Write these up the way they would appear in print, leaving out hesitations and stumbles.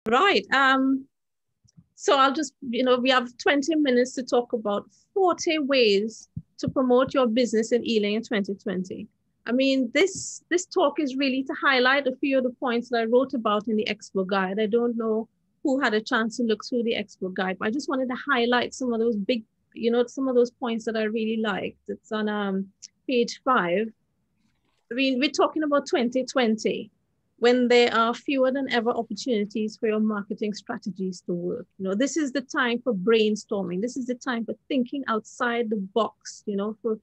Right. So I'll just, we have 20 minutes to talk about 40 ways to promote your business in Ealing in 2020. I mean, this talk is really to highlight a few of the points that I wrote about in the Expo Guide. I don't know who had a chance to look through the Expo Guide, but I just wanted to highlight some of those big, some of those points that I really liked. It's on page 5. I mean, we're talking about 2020 when there are fewer than ever opportunities for your marketing strategies to work. This is the time for brainstorming. This is the time for thinking outside the box, for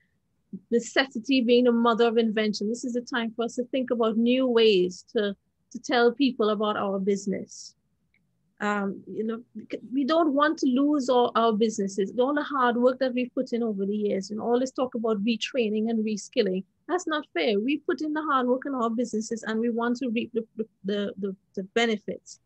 necessity being the mother of invention. This is the time for us to think about new ways to tell people about our business. We don't want to lose all our businesses, all the hard work that we've put in over the years, all this talk about retraining and reskilling. That's not fair. We put in the hard work in our businesses and we want to reap the benefits.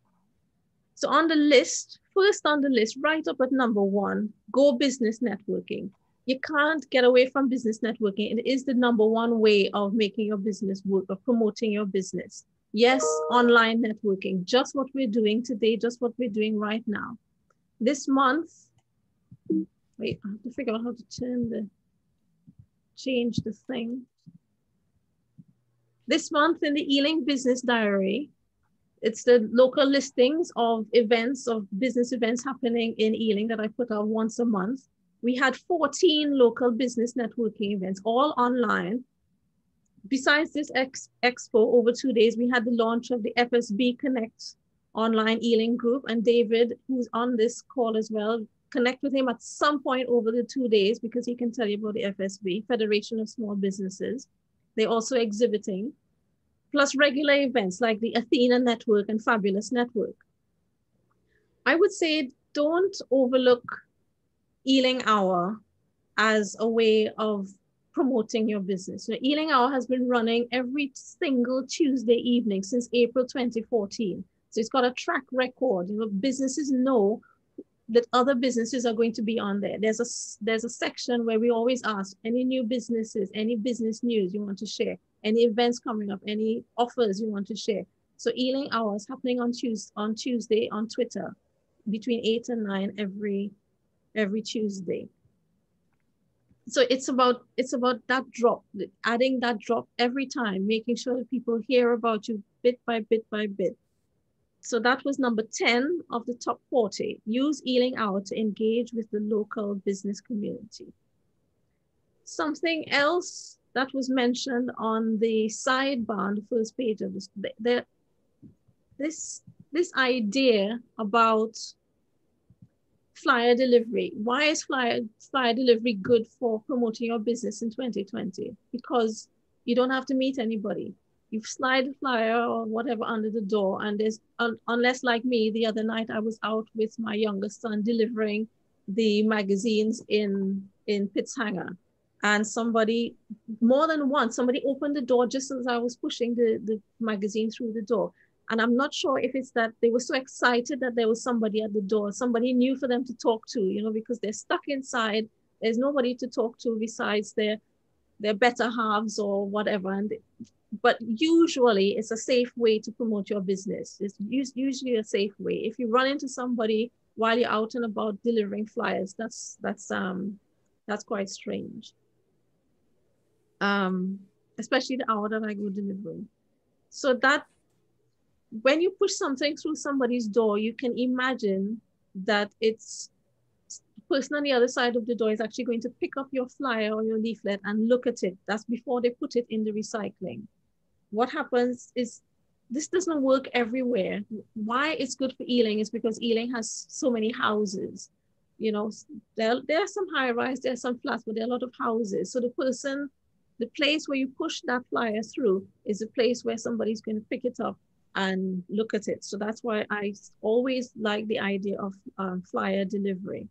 So on the list, first on the list, right up at number 1, go business networking. You can't get away from business networking. It is the number 1 way of making your business work, of promoting your business. Yes, online networking, just what we're doing today, just what we're doing right now. This month, wait, I have to figure out how to change the thing. This month in the Ealing Business Diary, it's the local listings of events, of business events happening in Ealing that I put out once a month. We had 14 local business networking events, all online. Besides this expo over 2 days, we had the launch of the FSB Connect online Ealing group, and David, who's on this call as well, connect with him at some point over the 2 days because he can tell you about the FSB, Federation of Small Businesses. They're also exhibiting, plus regular events like the Athena Network and Fabulous Network. I would say don't overlook Ealing Hour as a way of promoting your business. Ealing Hour has been running every single Tuesday evening since April 2014. So it's got a track record. Businesses know that other businesses are going to be on there. There's a section where we always ask any new businesses, any business news you want to share, any events coming up, any offers you want to share. So Ealing Hour is happening on Tuesday on Twitter between 8 and 9 every Tuesday. So it's about that drop, adding that drop every time, making sure that people hear about you bit by bit by bit. So that was number 10 of the top 40. Use Ealing Hour to engage with the local business community. Something else that was mentioned on the sidebar on the first page of this idea about flyer delivery. Why is flyer delivery good for promoting your business in 2020? Because you don't have to meet anybody. You slide a flyer or whatever under the door, and there's, unless like me, the other night I was out with my youngest son delivering the magazines in Pittshanger, and somebody, more than once, somebody opened the door just as I was pushing the magazine through the door. And I'm not sure if it's that they were so excited that there was somebody at the door, somebody new for them to talk to, because they're stuck inside. There's nobody to talk to besides their better halves or whatever. But usually it's a safe way to promote your business. It's usually a safe way. If you run into somebody while you're out and about delivering flyers, that's quite strange. Especially the hour that I go delivering. So that when you push something through somebody's door, you can imagine that it's the person on the other side of the door is actually going to pick up your flyer or your leaflet and look at it. That's before they put it in the recycling. What happens is this doesn't work everywhere. Why it's good for Ealing is because Ealing has so many houses. There are some high rise, there are some flats, but there are a lot of houses. So the place where you push that flyer through is a place where somebody's going to pick it up and look at it. So that's why I always like the idea of flyer delivery.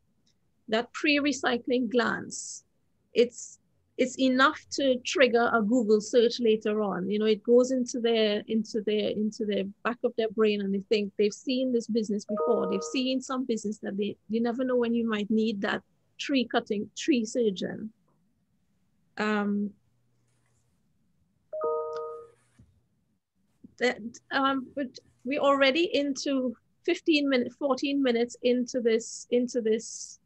That pre-recycling glance, it's enough to trigger a Google search later on. It goes into their back of their brain, and they think they've seen this business before. They've seen some business that you never know when you might need that tree surgeon. But we're already into 14 minutes into this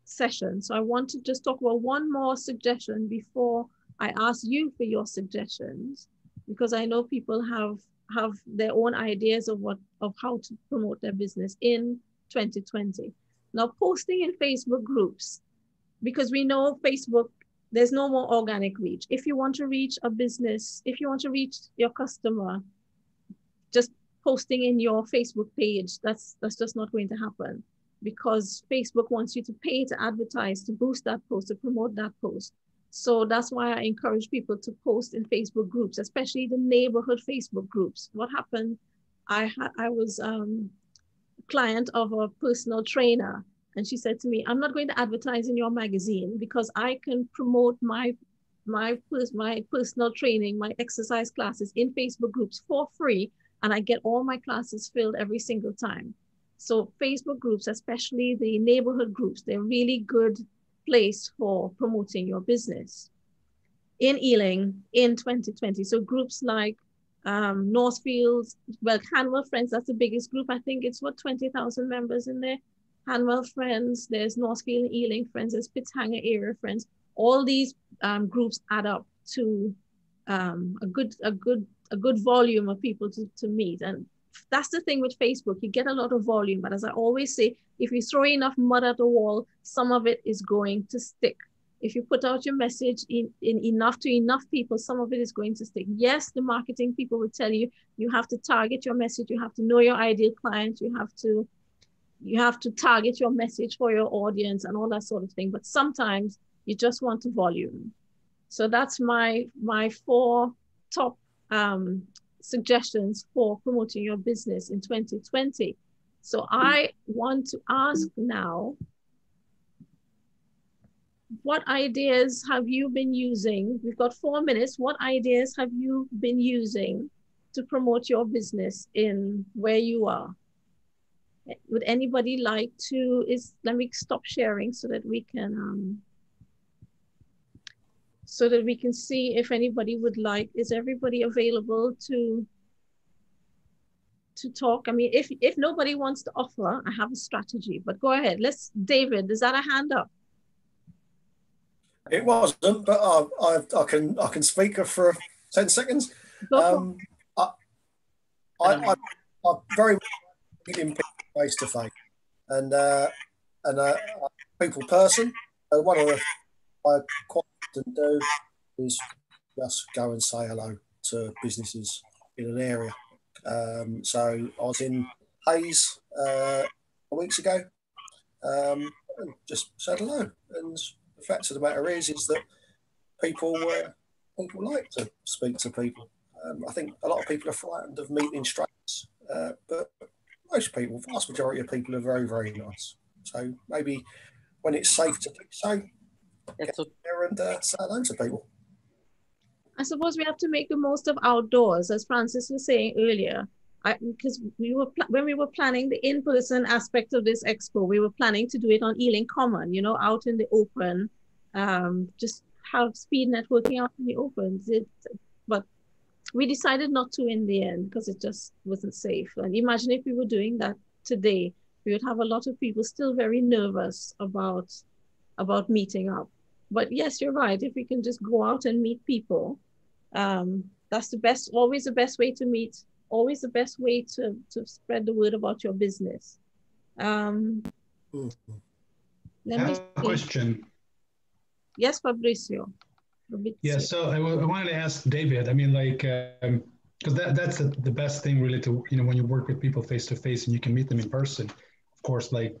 session. So I want to just talk about one more suggestion before I ask you for your suggestions, because I know people have their own ideas of how to promote their business in 2020. Now, posting in Facebook groups, because we know Facebook, there's no more organic reach. If you want to reach a business, if you want to reach your customer, just posting in your Facebook page, that's just not going to happen, because Facebook wants you to pay to advertise, to boost that post, to promote that post. So that's why I encourage people to post in Facebook groups, especially the neighborhood Facebook groups. What happened, I was a client of a personal trainer, and she said to me, I'm not going to advertise in your magazine because I can promote my personal training, my exercise classes in Facebook groups for free, and I get all my classes filled every single time. So Facebook groups, especially the neighborhood groups, they're really good place for promoting your business in Ealing in 2020. So groups like Northfields, well, Hanwell Friends, that's the biggest group. I think it's 20,000 members in there. Hanwell Friends, there's Northfield and Ealing Friends, there's Pittshanger Area Friends. All these groups add up to a good volume of people to meet. And that's the thing with Facebook, you get a lot of volume, but as I always say, if you throw enough mud at the wall, some of it is going to stick. If you put out your message in enough people, some of it is going to stick. Yes, the marketing people will tell you, you have to target your message, you have to know your ideal client, you have to target your message for your audience and all that sort of thing. But sometimes you just want a volume. So that's my 4 top suggestions for promoting your business in 2020. So I want to ask now, what ideas have you been using? We've got 4 minutes. What ideas have you been using to promote your business in where you are? Would anybody like to, let me stop sharing so that we can see if anybody would like. Is everybody available to talk? I mean, if nobody wants to offer, I have a strategy, but go ahead. David, is that a hand up? It wasn't, but I can speak for 10 seconds. I'm very much meeting people face to face, and a people person. So one of the things I quite often do is just go and say hello to businesses in an area. So I was in Hayes a few weeks ago, and just said hello. And the fact of the matter is that people like to speak to people. I think a lot of people are frightened of meeting strangers, but most people, vast majority of people, are very, very nice. So maybe when it's safe to do so, get there and say hello to people. I suppose we have to make the most of outdoors, as Francis was saying earlier. Because when we were planning the in-person aspect of this expo, we were planning to do it on Ealing Common, out in the open, just have speed networking out in the open. But we decided not to in the end because it just wasn't safe. And imagine if we were doing that today, we would have a lot of people still very nervous about meeting up. But yes, you're right. If we can just go out and meet people, that's always the best way to meet. Always the best way to spread the word about your business. I have a question. Yes, Fabrizio. Yeah, so I wanted to ask David, I mean, like, because that's the best thing really to, when you work with people face to face and you can meet them in person, of course, like,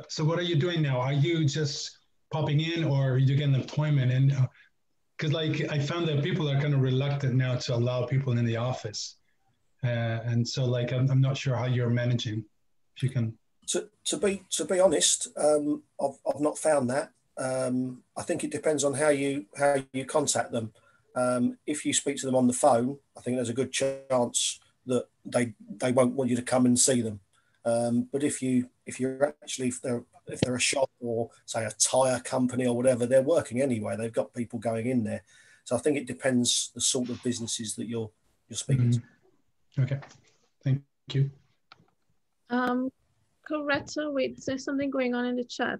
so what are you doing now? Are you just popping in, or are you getting an appointment? And because like, I found that people are kind of reluctant now to allow people in the office. And so, like, I'm not sure how you're managing. If you can. To be honest, I've not found that. I think it depends on how you contact them. If you speak to them on the phone, I think there's a good chance that they won't want you to come and see them. But if they're a shop or say a tire company or whatever, they're working anyway. They've got people going in there. So I think it depends the sort of businesses that you're speaking to. Okay, thank you. Coretta, wait, there's something going on in the chat.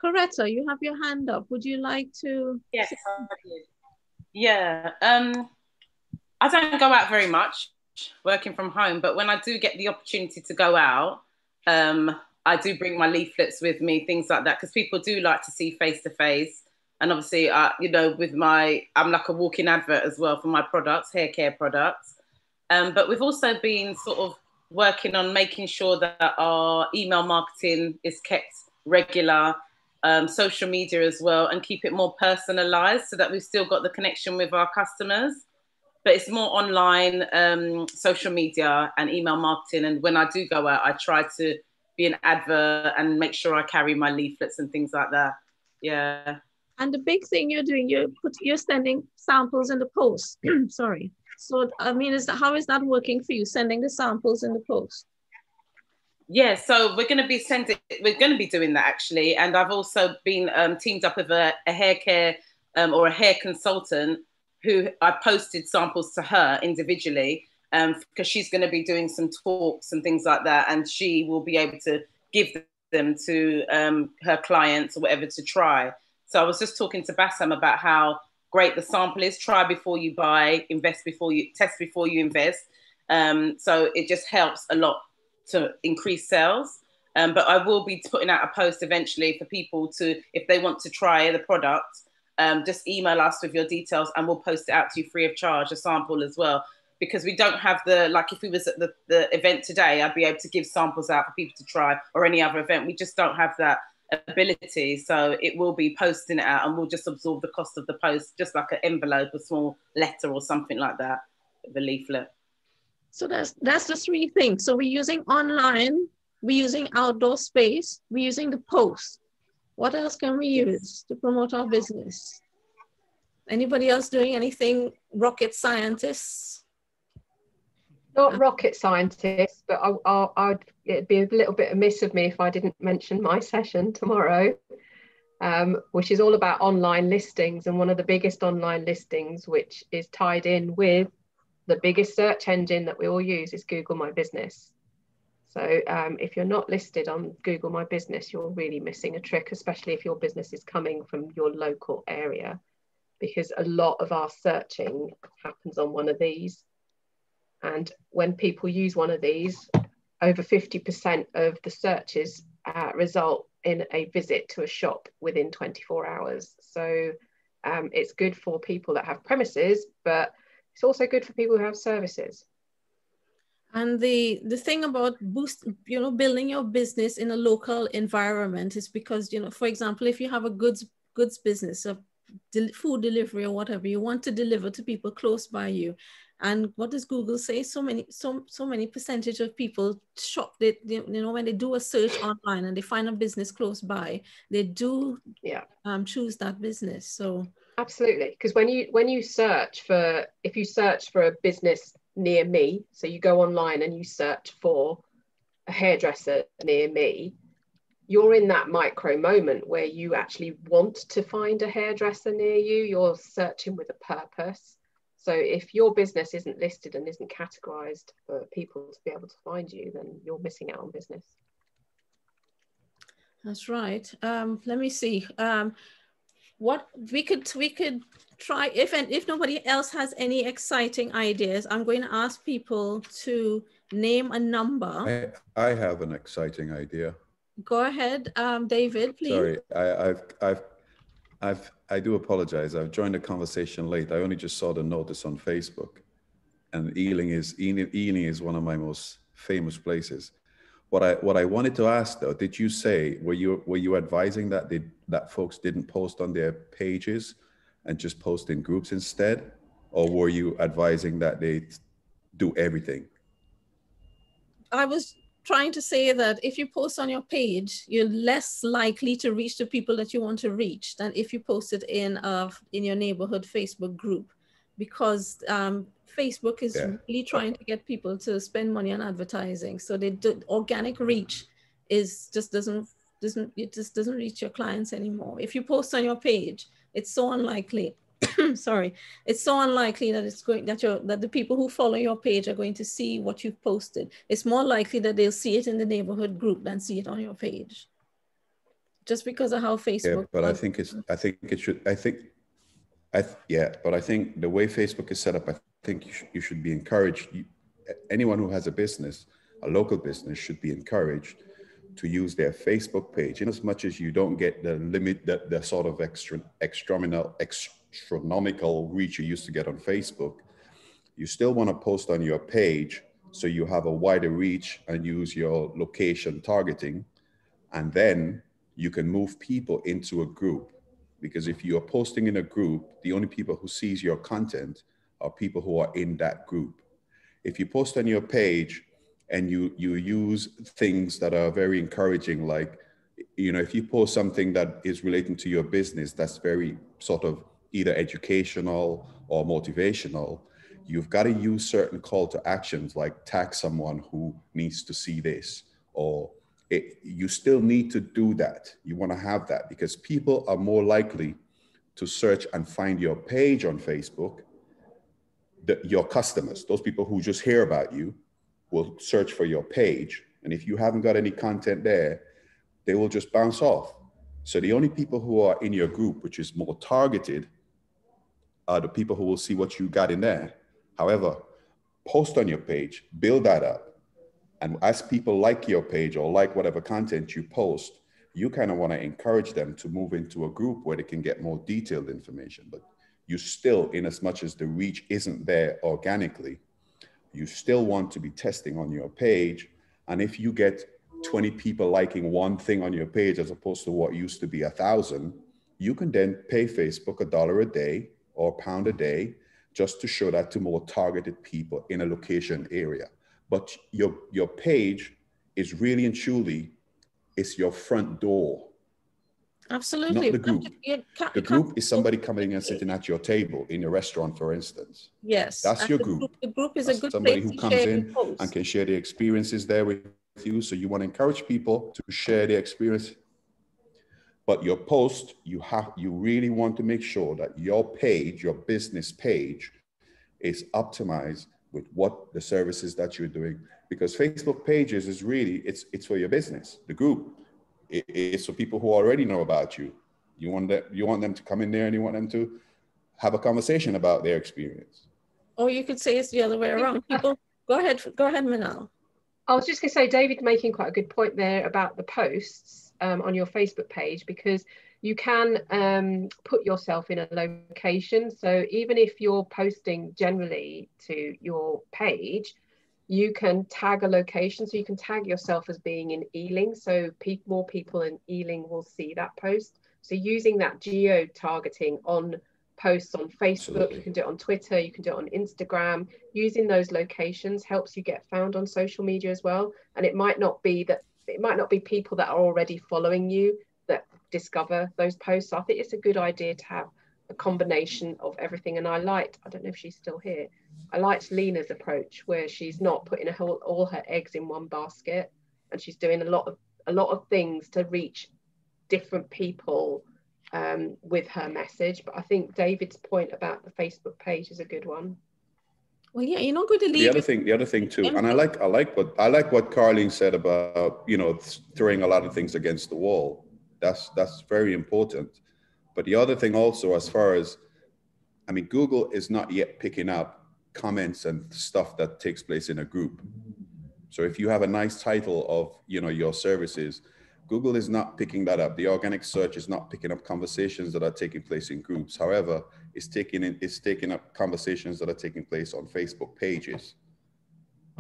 Coretta, you have your hand up. Would you like to? Yes, I did. Yeah. I don't go out very much, working from home, but when I do get the opportunity to go out, I do bring my leaflets with me, things like that, because people do like to see face to face. And obviously, you know, I'm like a walking advert as well for my products, hair care products. But we've also been sort of working on making sure that our email marketing is kept regular, social media as well, and keep it more personalized so that we've still got the connection with our customers. But it's more online, social media and email marketing. And when I do go out, I try to be an advert and make sure I carry my leaflets and things like that. Yeah. And the big thing you're doing, you're sending samples in the post. Sorry. So, I mean, how is that working for you, sending the samples in the post? Yeah, so we're going to be doing that actually. And I've also been teamed up with a hair care or a hair consultant who I posted samples to her individually because she's going to be doing some talks and things like that. And she will be able to give them to her clients or whatever to try. So I was just talking to Bassam about how great the sample is. Try before you buy, test before you invest. So it just helps a lot to increase sales. But I will be putting out a post eventually for people to, if they want to try the product, just email us with your details and we'll post it out to you free of charge, a sample as well. Because we don't have like if we was at the event today, I'd be able to give samples out for people to try, or any other event. We just don't have that ability. So it will be posting it out and we'll just absorb the cost of the post, just like an envelope, a small letter or something like that, the leaflet. So that's the three things. So we're using online, we're using outdoor space, we're using the post. What else can we use to promote our business? Anybody else doing anything rocket scientists? Not rocket scientists, but it'd be a little bit amiss of me if I didn't mention my session tomorrow, which is all about online listings. And one of the biggest online listings, which is tied in with the biggest search engine that we all use, is Google My Business. So if you're not listed on Google My Business, you're really missing a trick, especially if your business is coming from your local area, because a lot of our searching happens on one of these. And when people use one of these, over 50% of the searches result in a visit to a shop within 24 hours. So it's good for people that have premises, but it's also good for people who have services. And the thing about building your business in a local environment is because, for example, if you have a goods business, a food delivery or whatever, you want to deliver to people close by you. And what does Google say? So many percentage of people shop, when they do a search online and they find a business close by, they do choose that business. So absolutely, because when you search for, if you search for a business near me, so you go online and you search for a hairdresser near me, you're in that micro moment where you actually want to find a hairdresser near you. You're searching with a purpose. So if your business isn't listed and isn't categorized for people to be able to find you, then you're missing out on business. That's right. Let me see. What we could try, if nobody else has any exciting ideas, I'm going to ask people to name a number. I have an exciting idea. Go ahead, David, please. Sorry, I do apologize. I've joined the conversation late. I only just saw the notice on Facebook, and Ealing is one of my most famous places. What I wanted to ask though, did you say, were you advising that folks didn't post on their pages and just post in groups instead, or were you advising that they do everything? I was trying to say that if you post on your page, you're less likely to reach the people that you want to reach than if you post it in your neighborhood Facebook group, because Facebook is really trying to get people to spend money on advertising. So organic reach doesn't reach your clients anymore. If you post on your page, it's so unlikely sorry, it's so unlikely that it's going that the people who follow your page are going to see what you've posted. It's more likely that they'll see it in the neighborhood group than see it on your page. Just because of how Facebook. Yeah, but I think the way Facebook is set up, I think you should be encouraged. Anyone who has a business, a local business, should be encouraged to use their Facebook page. In as much as you don't get the sort of astronomical reach you used to get on Facebook, you still want to post on your page so you have a wider reach and use your location targeting, and then you can move people into a group. Because if you are posting in a group, the only people who sees your content are people who are in that group. If you post on your page and you use things that are very encouraging, like, if you post something that is relating to your business, that's very sort of either educational or motivational, you've got to use certain call to actions, like tag someone who needs to see this, or you still need to do that. You want to have that because people are more likely to search and find your page on Facebook. Your customers, those people who just hear about you, will search for your page. And if you haven't got any content there, they will just bounce off. So the only people who are in your group, which is more targeted, are the people who will see what you got in there. However, post on your page, build that up. And as people like your page or like whatever content you post, you kind of want to encourage them to move into a group where they can get more detailed information. But you still, in as much as the reach isn't there organically, you still want to be testing on your page. And if you get 20 people liking one thing on your page as opposed to what used to be 1,000, you can then pay Facebook $1 a day or £1 a day just to show that to more targeted people in a location area. But your page is really and truly, it's your front door. Absolutely. Not the group. The group is somebody coming and sitting at your table in a restaurant, for instance. Yes. That's your group. The group is a good somebody place who to comes share in and can share their experiences there with you. So you want to encourage people to share their experience. But your post, you really want to make sure that your page, your business page, is optimized with what the services that you're doing. Because Facebook pages is really, it's for your business. The group, it's for people who already know about you. You want them to come in there and you want them to have a conversation about their experience. Or you could say it's the other way around. People, go ahead, Minal. I was just going to say, David making quite a good point there about the posts on your Facebook page, because you can put yourself in a location. So even if you're posting generally to your page, you can tag a location. So you can tag yourself as being in Ealing. So more people in Ealing will see that post. So using that geo targeting on posts on Facebook, Absolutely. You can do it on Twitter, you can do it on Instagram. Using those locations helps you get found on social media as well. And it might not be people that are already following you that discover those posts. So I think it's a good idea to have a combination of everything. And I don't know if she's still here, I liked Lena's approach where she's not putting all her eggs in one basket, and she's doing a lot of things to reach different people with her message. But I think David's point about the Facebook page is a good one. Well, yeah, you're not going to leave. The other thing too, and I like what Carlene said about, throwing a lot of things against the wall. That's very important. But the other thing also, as far as, Google is not yet picking up comments and stuff that takes place in a group. So if you have a nice title of, your services, Google is not picking that up. The organic search is not picking up conversations that are taking place in groups. However, it's taking up conversations that are taking place on Facebook pages.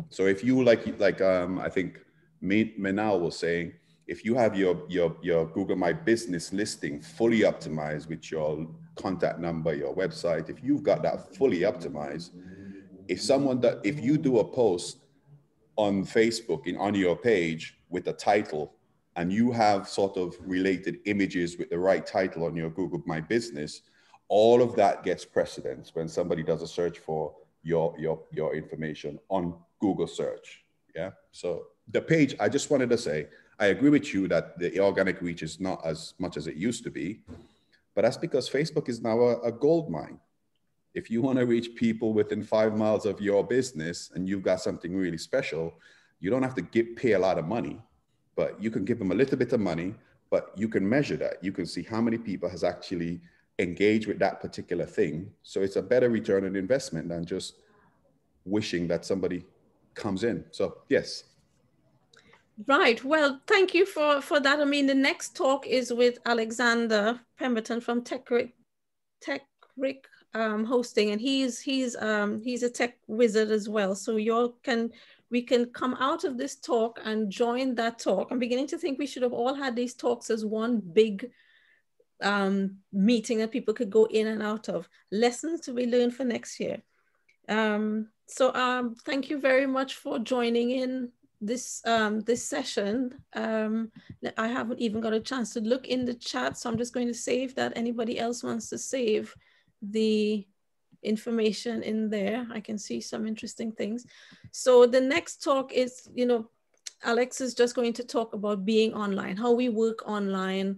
So if you I think Minal was saying, if you have your Google My Business listing fully optimized with your contact number, your website, if you've got that fully optimized, if you do a post on Facebook on your page with a title, and you have sort of related images with the right title on your Google My Business, all of that gets precedence when somebody does a search for your information on Google search. Yeah. So the page, I just wanted to say, I agree with you that the organic reach is not as much as it used to be, But that's because Facebook is now a gold mine. If you want to reach people within 5 miles of your business and you've got something really special, you don't have to pay a lot of money, but you can give them a little bit of money, but you can measure that. You can see how many people has actually engaged with that particular thing. So it's a better return on investment than just wishing that somebody comes in. So yes. Right. Well, thank you for that. I mean, the next talk is with Alexander Pemberton from TechRick Hosting, and he's a tech wizard as well. So we can come out of this talk and join that talk. I'm beginning to think we should have all had these talks as one big meeting that people could go in and out of. Lessons to be learned for next year. So thank you very much for joining in this session. I haven't even got a chance to look in the chat, so I'm just going to save that. Anybody else wants to save the information in there? I can see some interesting things. So the next talk is, Alex is just going to talk about being online, how we work online,